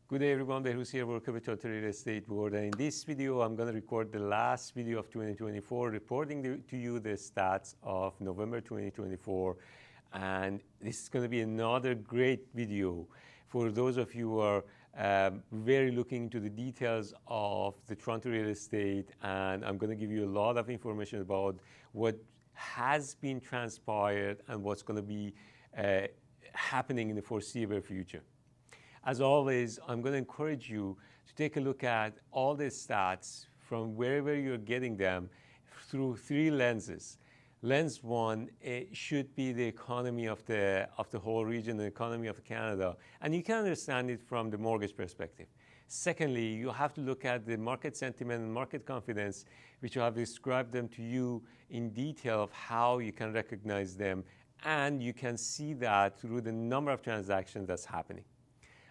Good day everyone, Behrus here, welcome to Total Real Estate World. And in this video, I'm going to record the last video of 2024, reporting to you the stats of November 2024. And this is going to be another great video for those of you who are very looking into the details of the Toronto real estate. And I'm going to give you a lot of information about what has been transpired and what's going to be happening in the foreseeable future. As always, I'm going to encourage you to take a look at all the stats from wherever you're getting them through three lenses. Lens one, it should be the economy of the whole region, the economy of Canada, and you can understand it from the mortgage perspective. Secondly, you have to look at the market sentiment and market confidence, which I have described them to you in detail of how you can recognize them, and you can see that through the number of transactions that's happening.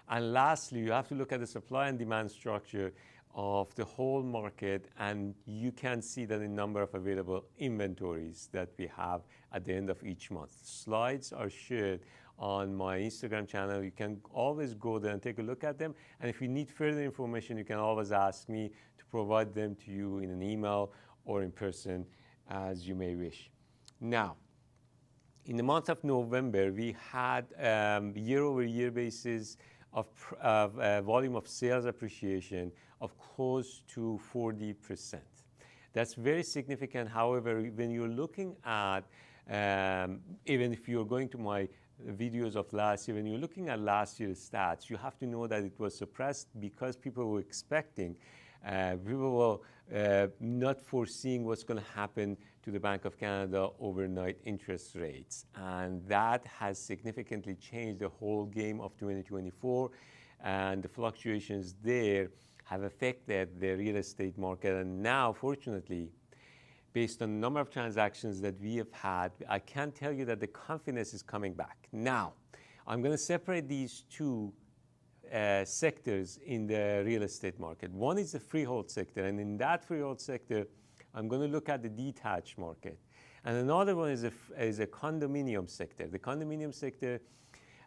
And lastly, you have to look at the supply and demand structure of the whole market, and you can see that the number of available inventories that we have at the end of each month. Slides are shared on my Instagram channel. You can always go there and take a look at them. And if you need further information, you can always ask me to provide them to you in an email or in person, as you may wish. Now, in the month of November, we had year-over-year basis of volume of sales appreciation of close to 40%. That's very significant. However, when you're looking at, even if you're going to my videos of last year, when you're looking at last year's stats, you have to know that it was suppressed because people were expecting, people were not foreseeing what's going to happen to the Bank of Canada overnight interest rates. And that has significantly changed the whole game of 2024. And the fluctuations there have affected the real estate market. And now, fortunately, based on the number of transactions that we have had, I can tell you that the confidence is coming back. Now, I'm going to separate these two sectors in the real estate market. One is the freehold sector, and in that freehold sector, I'm going to look at the detached market. And another one is a condominium sector. The condominium sector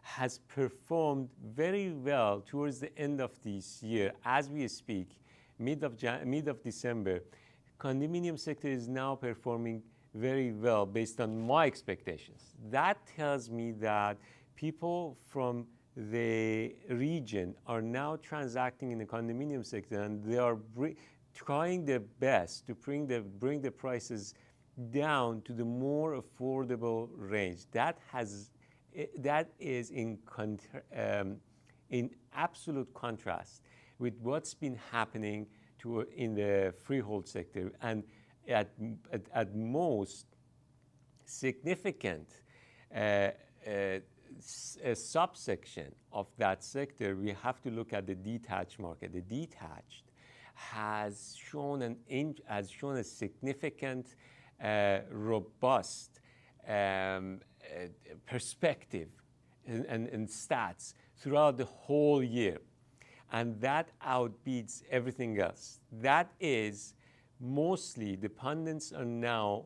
has performed very well towards the end of this year. As we speak, mid of December, condominium sector is now performing very well based on my expectations. That tells me that people from the region are now transacting in the condominium sector, and they are trying their best to bring the prices down to the more affordable range. That is in absolute contrast with what's been happening in the freehold sector, and at most significant a subsection of that sector, we have to look at the detached market. The detached has shown a significant, robust perspective and stats throughout the whole year, and that outbeats everything else. That is mostly, the pundits are now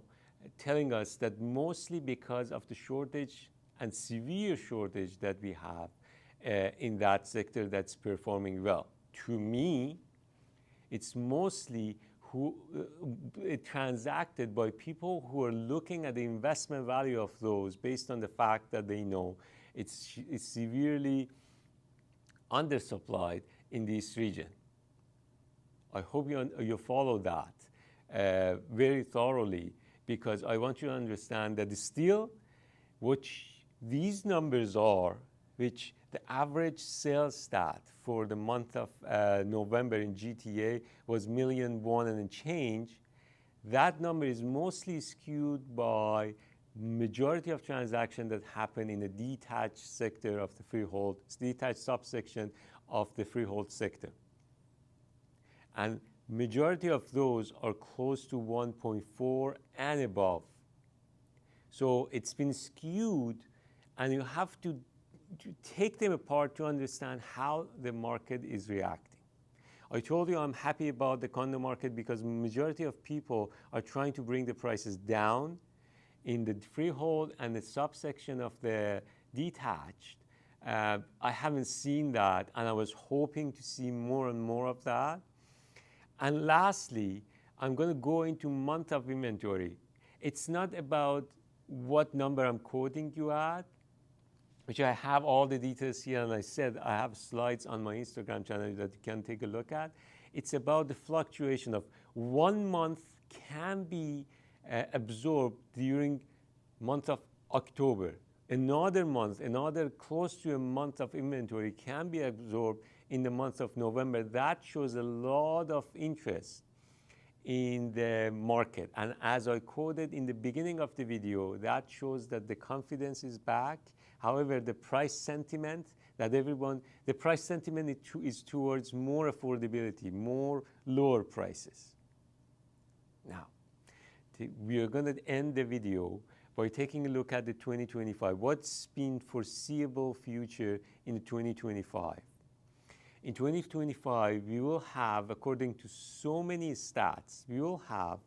telling us that mostly because of the shortage and severe shortage that we have in that sector that's performing well. To me, it's mostly transacted by people who are looking at the investment value of those based on the fact that they know it's severely undersupplied in this region. I hope you follow that very thoroughly, because I want you to understand that still, which these numbers are, which the average sales stat for the month of November in GTA was 1.1 million and change. That number is mostly skewed by majority of transactions that happen in the detached sector of the freehold, detached subsection of the freehold sector. And majority of those are close to 1.4 and above. So it's been skewed, and you have to take them apart to understand how the market is reacting. I told you I'm happy about the condo market because majority of people are trying to bring the prices down in the freehold and the subsection of the detached. I haven't seen that, and I was hoping to see more and more of that. And lastly, I'm going to go into month of inventory. It's not about what number I'm quoting you at, which I have all the details here, and I said I have slides on my Instagram channel that you can take a look at. It's about the fluctuation of 1 month can be absorbed during month of October. Another month, another close to a month of inventory can be absorbed in the month of November. That shows a lot of interest in the market. And as I quoted in the beginning of the video, that shows that the confidence is back. However, the price sentiment the price sentiment is towards more affordability, more lower prices. Now, we are going to end the video by taking a look at the 2025. What's been foreseeable future in 2025? In 2025, we will have, according to so many stats, we will have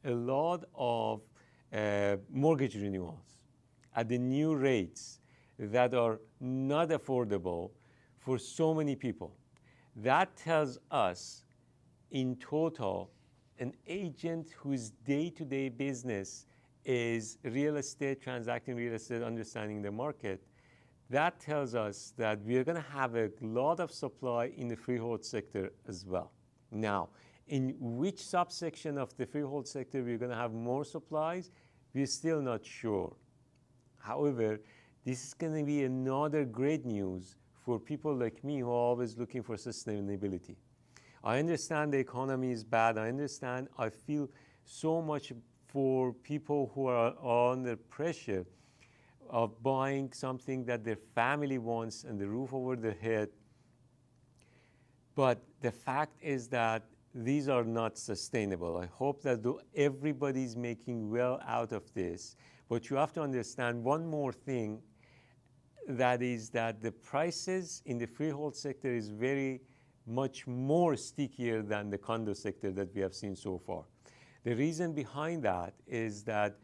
a lot of mortgage renewals at the new rates that are not affordable for so many people. That tells us, in total, an agent whose day-to-day business is real estate, transacting real estate, understanding the market, that tells us that we are going to have a lot of supply in the freehold sector as well. Now, in which subsection of the freehold sector we're going to have more supplies, we're still not sure. However, this is going to be another great news for people like me who are always looking for sustainability. I understand the economy is bad. I understand. I feel so much for people who are under pressure of buying something that their family wants and the roof over their head. But the fact is that these are not sustainable. I hope that everybody's making well out of this. But you have to understand one more thing, that is that the prices in the freehold sector is very much more stickier than the condo sector that we have seen so far. The reason behind that is that,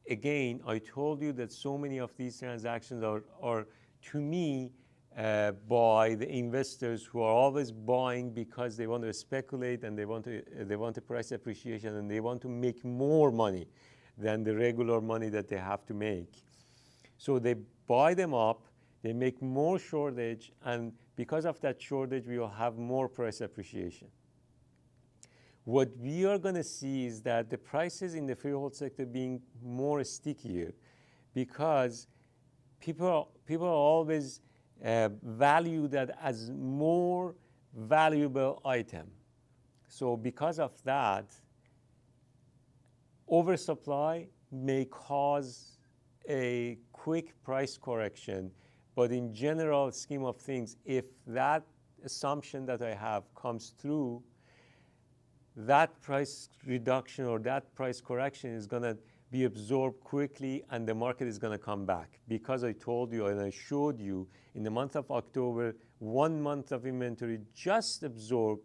again, I told you that so many of these transactions are to me, by the investors who are always buying because they want to speculate and they want a price appreciation and they want to make more money than the regular money that they have to make. So they buy them up, they make more shortage, and because of that shortage, we will have more price appreciation. What we are going to see is that the prices in the freehold sector being more stickier because people are always value that as more valuable item. So because of that, oversupply may cause a quick price correction. But in general scheme of things, if that assumption that I have comes through, that price reduction or that price correction is going to be absorbed quickly and the market is going to come back. Because I told you and I showed you in the month of October, 1 month of inventory just absorbed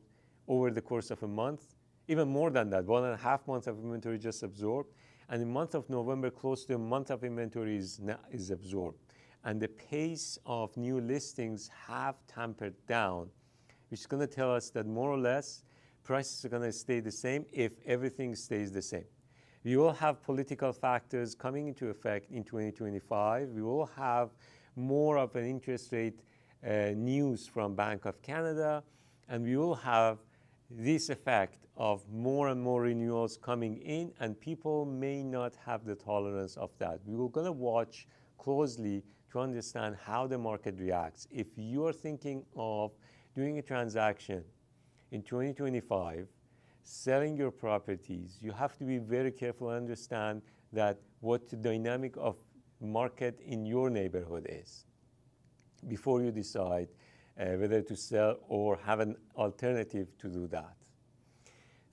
over the course of a month, even more than that, 1.5 months of inventory just absorbed. And in the month of November, close to a month of inventory is absorbed. And the pace of new listings have tampered down, which is going to tell us that more or less prices are going to stay the same if everything stays the same. We will have political factors coming into effect in 2025. We will have more of an interest rate news from Bank of Canada, and we will have this effect of more and more renewals coming in, and people may not have the tolerance of that. We are going to watch closely to understand how the market reacts. If you are thinking of doing a transaction in 2025, selling your properties, you have to be very careful and understand that what the dynamic of market in your neighborhood is before you decide whether to sell or have an alternative to do that.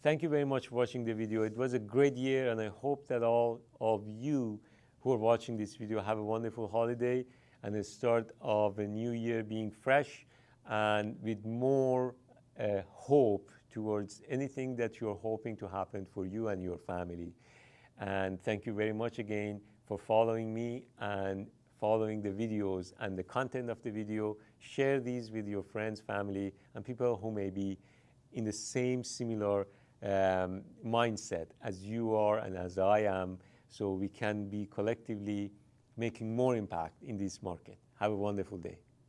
Thank you very much for watching the video. It was a great year, and I hope that all of you who are watching this video have a wonderful holiday and the start of a new year being fresh and with more hope towards anything that you're hoping to happen for you and your family. And thank you very much again for following me and following the videos and the content of the video. Share these with your friends, family, and people who may be in the same similar mindset as you are and as I am, so we can be collectively making more impact in this market. Have a wonderful day.